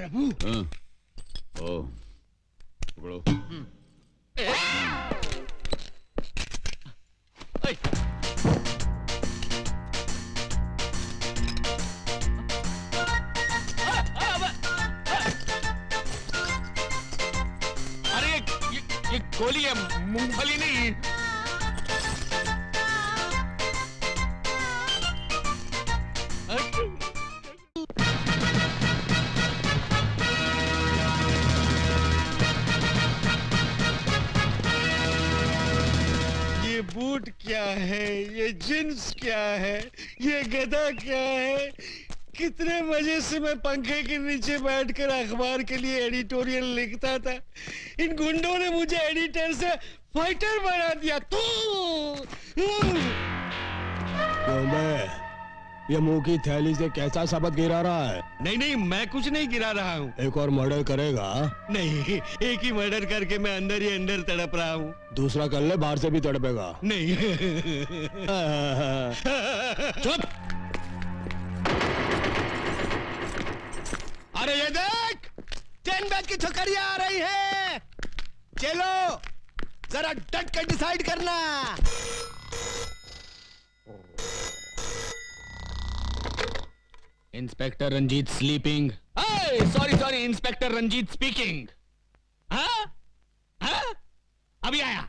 प्रभु। ओ, पकड़ो। अरे ये गोली है, मूंगफली नहीं। ये बूट क्या है, ये जींस क्या है, ये गधा क्या है। कितने मजे से मैं पंखे के नीचे बैठकर अखबार के लिए एडिटोरियल लिखता था। इन गुंडों ने मुझे एडिटर से फाइटर बना दिया। क्यों बे? ये मुंह की थैली से कैसा शब्द गिरा रहा है? नहीं नहीं, मैं कुछ नहीं गिरा रहा हूँ। एक और मर्डर करेगा? नहीं, एक ही मर्डर करके मैं अंदर ही अंदर तड़प रहा हूँ। दूसरा कर ले, बाहर से भी तड़पेगा। नहीं। चुप! अरे ये देख, 10 बैग की ठोकरियां आ रही है। चलो जरा डट कर डिसाइड करना। Inspector Ranjit sleeping. Sorry, inspector Ranjit speaking. हाँ? अभी आया।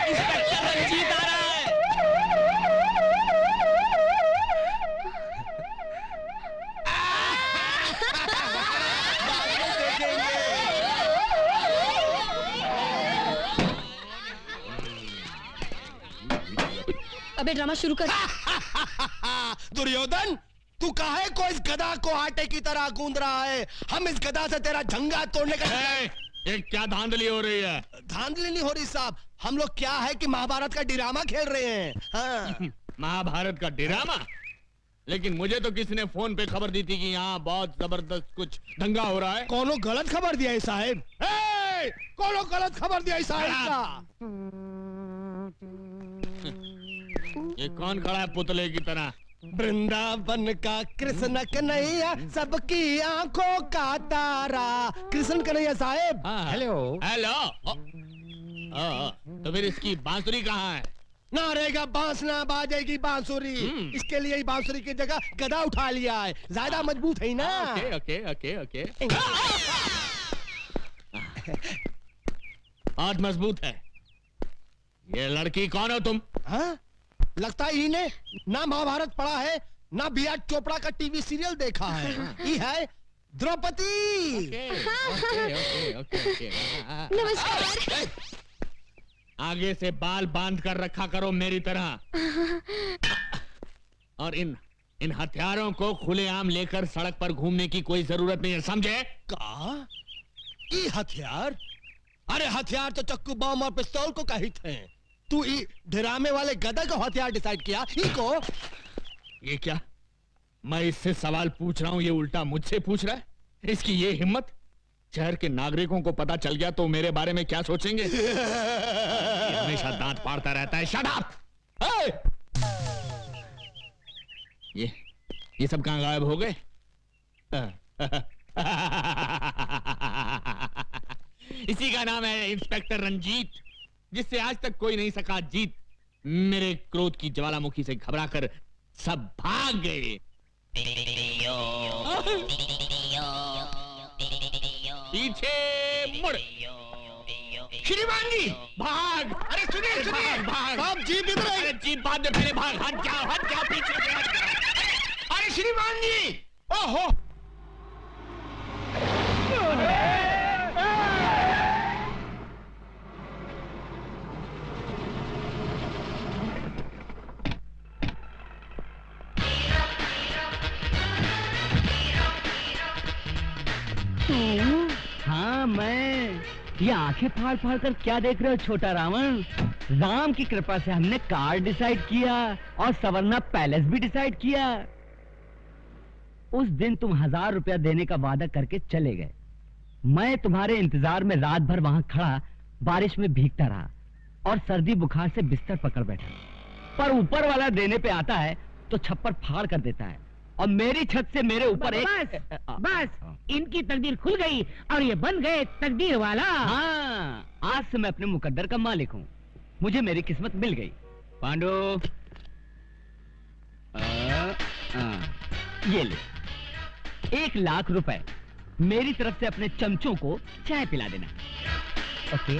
इंस्पेक्टर रंजीत आ रहा है। अबे ड्रामा शुरू कर। दुर्योधन, तू काहे को इस गधा को आटे की तरह गूंद रहा है? हम इस गधा से तेरा झंगा तोड़ने का। ये क्या धांधली हो रही है? धांधली नहीं हो रही साहब, हम लोग क्या है कि महाभारत का ड्रामा खेल रहे हैं। हाँ। महाभारत का ड्रामा? लेकिन मुझे तो किसी ने फोन पे खबर दी थी कि यहाँ बहुत जबरदस्त कुछ दंगा हो रहा है। कोनो गलत खबर दिया है साहब। कोनो गलत खबर दिया है साहब। ये कौन खड़ा है पुतले की तरह? वृंदावन का कृष्ण कन्हैया, सबकी आंखों का तारा। कृष्ण कन्हैया साहब। Hello hello. तो फिर इसकी बांसुरी कहाँ है? ना रहेगा बांस ना बाजेगी बांसुरी। इसके लिए ही बांसुरी की जगह गधा उठा लिया है, ज्यादा मजबूत है ना। Okay okay okay okay. हाथ मजबूत है। ये लड़की कौन हो तुम? हाँ? लगता है इन्हें ना महाभारत पढ़ा है, ना बी आर चोपड़ा का टीवी सीरियल देखा है। ये है द्रौपदी। नमस्कार। आगे से बाल बांध कर रखा करो मेरी तरह। और इन हथियारों को खुलेआम लेकर सड़क पर घूमने की कोई जरूरत नहीं है, समझे? का? ये हथियार? अरे हथियार तो चक्कू बम और पिस्तौल को कहित हैं। तू ड्रामे वाले गधा को हथियार डिसाइड किया? इको? ये क्या? मैं इससे सवाल पूछ रहा हूं, ये उल्टा मुझसे पूछ रहा है। इसकी ये हिम्मत! शहर के नागरिकों को पता चल गया तो मेरे बारे में क्या सोचेंगे? ये हमेशा दांत फाड़ता रहता है। Shut up! ये सब कहां गायब हो गए? इसी का नाम है इंस्पेक्टर रंजीत, जिससे आज तक कोई नहीं सका जीत। मेरे क्रोध की ज्वालामुखी से घबराकर सब भाग गए। पीछे मुड़। श्रीमान जी भाग! अरे सुनिए भाग! आप जीप इधर आइए। अरे जीप बाद में पहले भाग। हट जाओ पीछे से हट जाओ। अरे श्रीमान जी! ओहो! हाँ मैं। ये आंखें फाड़ फाड़ कर क्या देख रहे हो छोटा रावण? राम की कृपा से हमने कार डिसाइड किया और सवर्णा पैलेस भी डिसाइड किया। उस दिन तुम 1000 रुपया देने का वादा करके चले गए। मैं तुम्हारे इंतजार में रात भर वहां खड़ा बारिश में भीगता रहा और सर्दी बुखार से बिस्तर पकड़ बैठा। पर ऊपर वाला देने पे आता है तो छप्पर फाड़ कर देता है। और मेरी छत से मेरे ऊपर एक बस इनकी तकदीर खुल गई और ये बन गए तकदीर वाला। हाँ, आज से मैं अपने मुकद्दर का मालिक हूँ। मुझे मेरी किस्मत मिल गई। पांडु, ये ले 1,00,000 रुपए। मेरी तरफ से अपने चमचों को चाय पिला देना। ओके।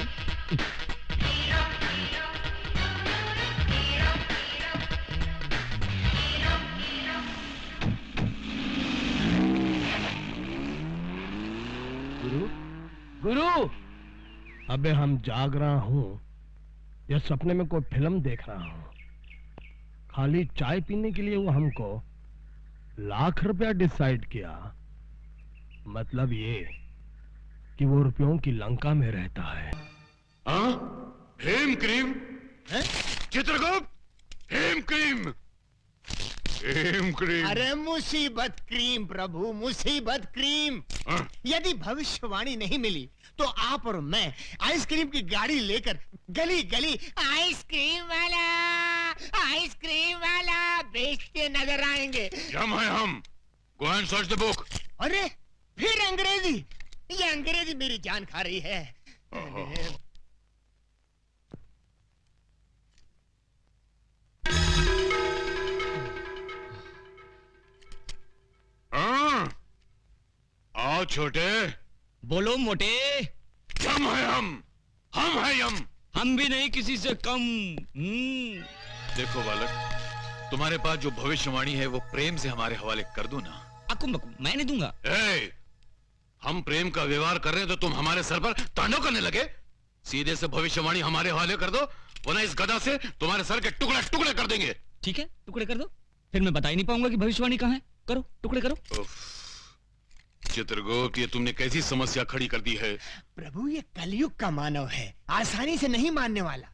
गुरु, अबे हम जाग रहा हूँ या सपने में कोई फिल्म देख रहा हूँ? खाली चाय पीने के लिए वो हमको 1,00,000 रुपया डिसाइड किया। मतलब ये कि वो रुपयों की लंका में रहता है। हाँ? हेम क्रीम? चित्रगुप्त, हेम क्रीम, हेम क्रीम। अरे मुसीबत क्रीम प्रभु, मुसीबत क्रीम। हाँ? यदि भविष्यवाणी नहीं मिली तो आप और मैं आइसक्रीम की गाड़ी लेकर गली गली आइसक्रीम वाला बेचते नजर आएंगे। यम है हम। Go and search the book. अरे फिर अंग्रेजी, ये अंग्रेजी मेरी जान खा रही है। हाँ? आओ छोटे। बोलो मोटे। यम है हम है यम। हम भी नहीं किसी से कम। देखो बालक, तुम्हारे पास जो भविष्यवाणी है वो प्रेम से हमारे हवाले कर दो ना। अकुम बकुम मैं नहीं दूंगा। हम प्रेम का व्यवहार कर रहे हैं तो तुम हमारे सर पर तांडव करने लगे। सीधे से भविष्यवाणी हमारे हवाले कर दो, वरना इस गदा से तुम्हारे सर के टुकड़े टुकड़े कर देंगे। ठीक है, टुकड़े कर दो। फिर मैं बता ही नहीं पाऊंगा कि भविष्यवाणी कहाँ है। करो, टुकड़े करो। चित्रगुप्त, ये तुमने कैसी समस्या खड़ी कर दी है। प्रभु ये कलयुग का मानव है, आसानी से नहीं मानने वाला।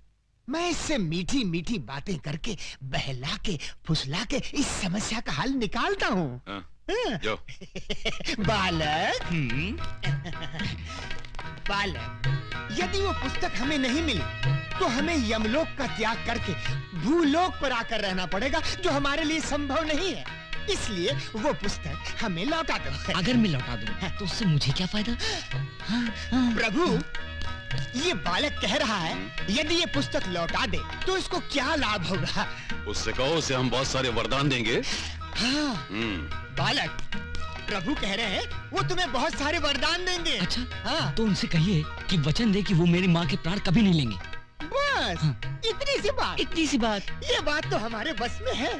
मैं इससे मीठी मीठी बातें करके बहला के फुसला के इस समस्या का हल निकालता हूँ। जाओ। बालक, बालक, यदि वो पुस्तक हमें नहीं मिली तो हमें यमलोक का त्याग करके भूलोक पर आकर रहना पड़ेगा, जो हमारे लिए संभव नहीं है। इसलिए वो पुस्तक हमें लौटा दो। अगर मैं लौटा दूं तो उससे मुझे क्या फायदा? प्रभु, ये बालक कह रहा है यदि ये पुस्तक लौटा दे तो इसको क्या लाभ होगा? उससे कहो, उसे हम बहुत सारे वरदान देंगे। हाँ, बालक, प्रभु कह रहे हैं वो तुम्हें बहुत सारे वरदान देंगे। अच्छा, हाँ। तो उनसे कहिए कि वचन दे कि वो मेरी माँ के प्राण कभी नहीं लेंगे। बस हाँ। इतनी सी बात। इतनी सी बात। ये बात तो हमारे बस में है।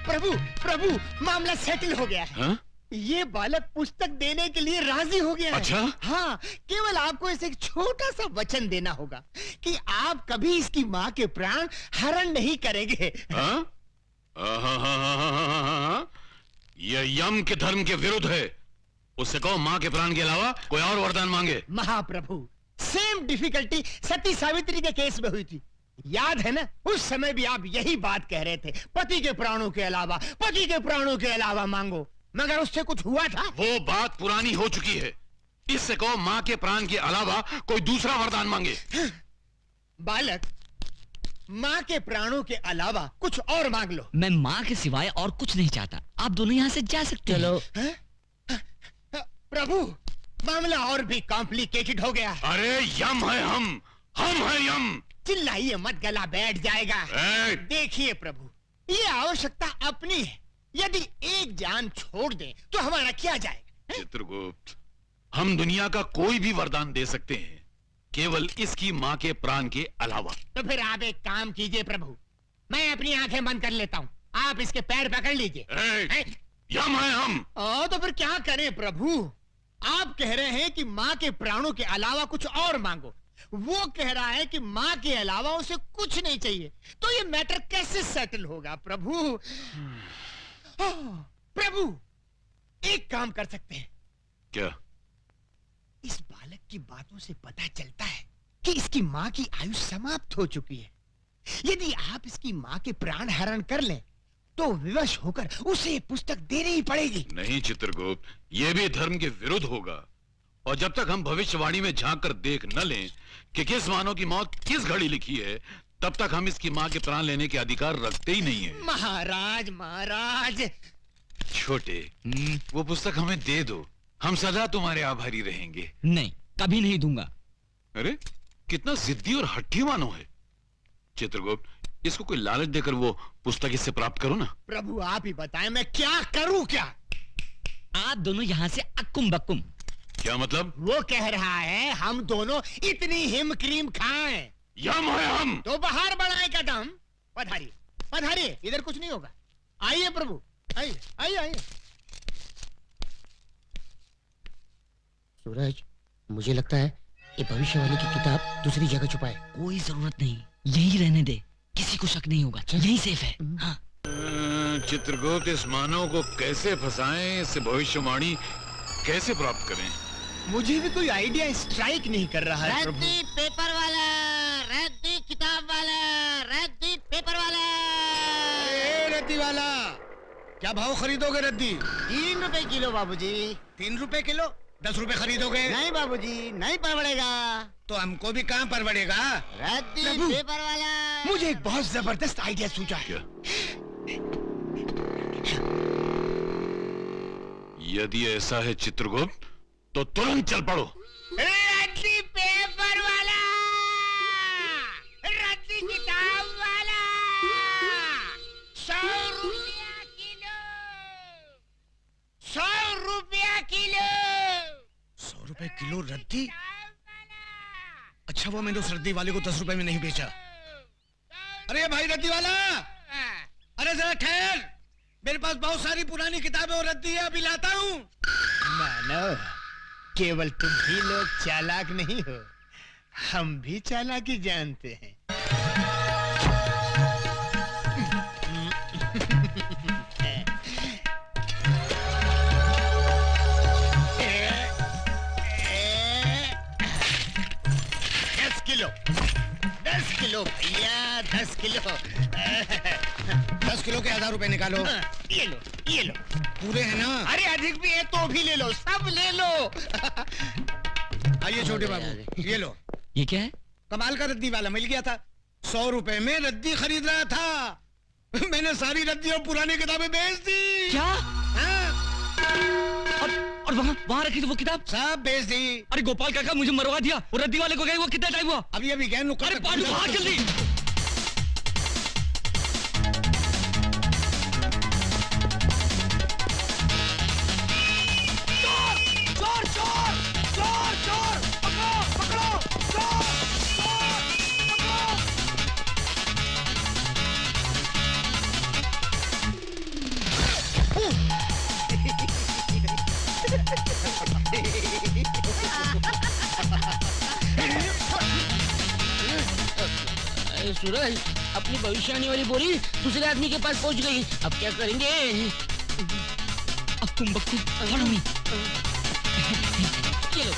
प्रभु, प्रभु, मामला सेटल हो गया है। हाँ? ये बालक पुस्तक देने के लिए राजी हो गया है। अच्छा? हाँ, केवल आपको इसे एक छोटा सा वचन देना होगा कि आप कभी इसकी माँ के प्राण हरण नहीं करेंगे। हाँ? यह यम के धर्म के विरुद्ध है। उससे कहो माँ के प्राण के अलावा कोई और वरदान मांगे। महाप्रभु, सेम डिफिकल्टी सती सावित्री के केस में हुई थी। याद है ना? उस समय भी आप यही बात कह रहे थे, पति के प्राणों के अलावा, पति के प्राणों के अलावा मांगो, मगर उससे कुछ हुआ था? वो बात पुरानी हो चुकी है। इससे कहो माँ के प्राण के अलावा कोई दूसरा वरदान मांगे। बालक, माँ के प्राणों के अलावा कुछ और मांग लो। मैं माँ के सिवाय और कुछ नहीं चाहता। आप दोनों यहाँ से जा सकते हैं। प्रभु, मामला और भी कॉम्प्लिकेटेड हो गया। अरे यम है हम है यम। चिल्लाइए मत, गला बैठ जाएगा। देखिए प्रभु, ये आवश्यकता अपनी है। यदि एक जान छोड़ दें तो हमारा क्या जाएगा? चित्रगुप्त, हम दुनिया का कोई भी वरदान दे सकते हैं, केवल इसकी माँ के प्राण के अलावा। तो फिर आप एक काम कीजिए प्रभु, मैं अपनी आंखें बंद कर लेता हूँ, आप इसके पैर पकड़ लीजिए। यम है हम। तो फिर क्या करें प्रभु? आप कह रहे हैं कि माँ के प्राणों के अलावा कुछ और मांगो, वो कह रहा है कि माँ के अलावा उसे कुछ नहीं चाहिए। तो ये मैटर कैसे सेटल होगा प्रभु? प्रभु, एक काम कर सकते हैं। क्या? इस बालक की बातों से पता चलता है कि इसकी माँ की आयु समाप्त हो चुकी है। यदि आप इसकी माँ के प्राण हरण कर लें तो विवश होकर उसे ये पुस्तक देनी ही पड़ेगी। नहीं चित्रगुप्त, ये भी धर्म के विरुद्ध होगा। और जब तक हम भविष्यवाणी में झांक कर देख न लें कि किस मानव की मौत किस घड़ी लिखी है, तब तक हम इसकी माँ के प्राण लेने के अधिकार रखते ही नहीं है। महाराज, महाराज, छोटे, वो पुस्तक हमें दे दो, हम सदा तुम्हारे आभारी रहेंगे। नहीं, कभी नहीं दूंगा। अरे कितना जिद्दी और हट्टी मानो है। चित्रगुप्त, इसको कोई लालच देकर वो पुस्तक इससे प्राप्त करो ना। प्रभु आप ही बताएं मैं क्या करूं क्या? आप दोनों यहाँ से अक्कुम बक्कुम। क्या मतलब? वो कह रहा है हम दोनों इतनी हिम क्रीम खाएं। यम है हम। तो बाहर बढ़ाए कदम। पधारिए पधारिए, इधर कुछ नहीं होगा। आइए प्रभु, आइए आइए आइए। सूरज, मुझे लगता है ये भविष्यवाणी की किताब दूसरी जगह छुपाए। कोई जरूरत नहीं, यही रहने दे, किसी को शक नहीं होगा, यही सेफ है। हाँ। चित्रगुप्त, इस मानव को कैसे फंसाएं, इससे भविष्यवाणी कैसे प्राप्त करें? मुझे भी कोई आइडिया स्ट्राइक नहीं कर रहा है प्रभु। रद्दी पेपर वाला, रद्दी किताब वाला, रद्दी पेपर वाला। रद्दी वाला, क्या भाव खरीदोगे रद्दी? 3 रुपए किलो बाबूजी। 3 रुपए किलो? 10 रुपए खरीदोगे? नहीं बाबूजी, नहीं परवड़ेगा। तो हमको भी कहाँ परवड़ेगा? रद्दी प्रभु, पेपर वाला। मुझे एक बहुत जबरदस्त आइडिया सूझा है। यदि ऐसा है चित्रगुप्त, तो तुरंत चल पड़ो। रद्दी पेपर वाला, रद्दी किताब वाला, 100 रुपया किलो, 100 रुपया किलो। 100 रुपए किलो रद्दी? अच्छा वो मैंने उस रद्दी वाले को 10 रुपए में नहीं बेचा। अरे भाई रद्दी वाला, अरे जरा ठहर, मेरे पास बहुत सारी पुरानी किताबें और रद्दी है, अभी लाता हूँ। मानो, केवल तुम ही लोग चालाक नहीं हो, हम भी चालाकी जानते हैं। दस किलो भैया, 10 किलो। 10 किलो के 1000 रुपए निकालो। ये लो, ये लो। पूरे हैं ना? अरे अधिक भी है तो भी ले लो, सब ले लो। आइए छोटे बाबू, ये लो। ये क्या है? कमाल का रद्दी वाला मिल गया था। 100 रुपए में रद्दी खरीद रहा था। मैंने सारी रद्दी और पुरानी किताबें बेच दी। क्या? और वहाँ रखी थी वो किताब? सब बेच दी। अरे गोपाल काका, मुझे मरवा दिया। वो रद्दी वाले को गए वो कितना टाइम हुआ? अभी अभी गए। अरे पांडु भाग जल्दी। चोर चोर चोर चोर, पकड़ो पकड़ो, चोर सूरज, अपनी भविष्यवाणी वाली बोरी दूसरे आदमी के पास पहुंच गई। अब क्या करेंगे? अब तुम बक्कू, follow me। चलो।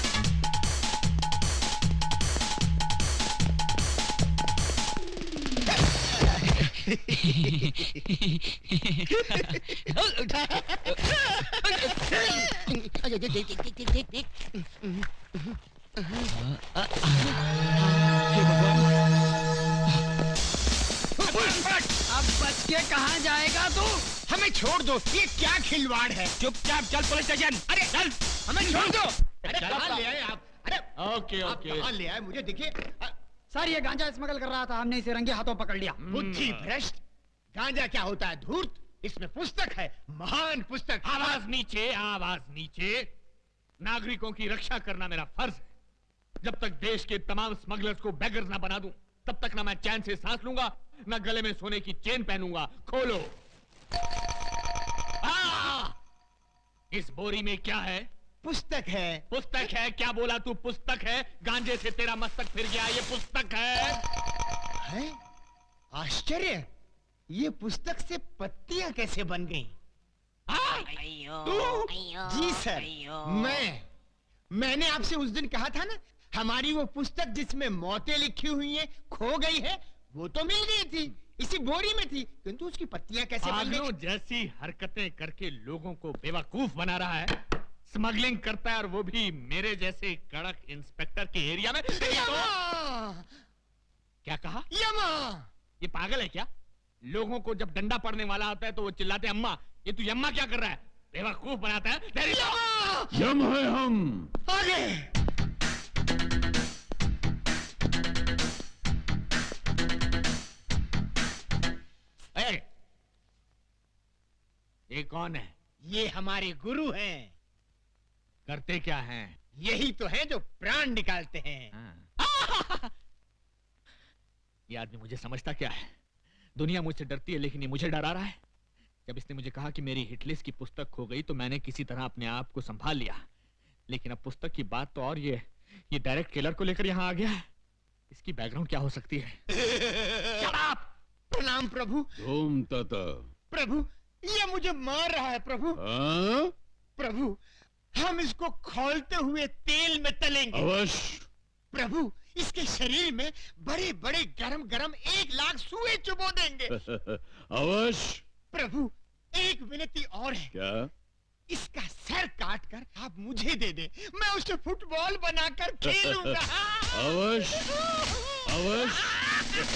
अब बच के कहाँ जाएगा तू? हमें छोड़ दो, ये क्या खिलवाड़ है? चुपचाप चल पुलिस स्टेशन। अरे चल, हमें छोड़ दो। अरे चल, कहाँ चल। ले आए आप? अरे ओके आप ओके। कहाँ ले आए मुझे दिखे? सर ये गांजा स्मगल कर रहा था, हमने इसे रंगे हाथों पकड़ लिया। बुद्धि भ्रष्ट। गांजा क्या होता है धूर्त? इसमें पुस्तक है, महान पुस्तक। आवाज नीचे, आवाज नीचे। नागरिकों की रक्षा करना मेरा फर्ज है। जब तक देश के तमाम स्मगलर्स को बेगर्स ना बना दूं, तब तक ना मैं चैन से सांस लूंगा, ना गले में सोने की चेन पहनूंगा। खोलो। इस बोरी में क्या है? पुस्तक है। पुस्तक है? क्या बोला तू? पुस्तक है? गांजे से तेरा मस्तक फिर गया, ये पुस्तक है। आश्चर्य, ये पुस्तक से पत्तियां कैसे बन गईं? जी सर, मैंने आपसे उस दिन कहा था ना, हमारी वो पुस्तक जिसमें मौतें लिखी हुई हैं खो गई है, वो तो मिल गई थी, इसी बोरी में थी, किंतु उसकी पत्तियां कैसे बन गई? जैसी हरकतें करके लोगों को बेवकूफ बना रहा है, स्मगलिंग करता है, और वो भी मेरे जैसे कड़क इंस्पेक्टर के एरिया में। क्या कहा? यमा। ये पागल है क्या? लोगों को जब डंडा पड़ने वाला होता है तो वो चिल्लाते हैं अम्मा, ये तू यम्मा क्या कर रहा है? बेवकूफ बनाता है तेरी। यम है हम। आगे। ए, ये कौन है? ये हमारे गुरु हैं। करते क्या हैं? यही तो है जो प्राण निकालते हैं। ये आदमी मुझे समझता क्या है? दुनिया मुझसे डरती है लेकिन ये मुझे डरा रहा है। जब इसने मुझे कहा कि मेरी हिटलिस्ट की पुस्तक खो गई तो मैंने किसी तरह अपने आप को संभाल लिया, लेकिन अब पुस्तक की बात तो और ये डायरेक्ट किलर को लेकर यहाँ आ गया है। इसकी बैकग्राउंड क्या हो सकती है? प्रणाम प्रभु। धूम तता। प्रभु ये मुझे मार रहा है प्रभु। प्रभु हम इसको खौलते हुए तेल में तलेंगे। अवश्य। प्रभु इसके शरीर में बड़े बड़े गरम गरम 1,00,000 सुए चुबो देंगे। अवश्य। प्रभु एक विनती और है। क्या? इसका सर काट कर आप मुझे दे दे, मैं उसे फुटबॉल बनाकर खेलूंगा। अवश्य। अवश्य।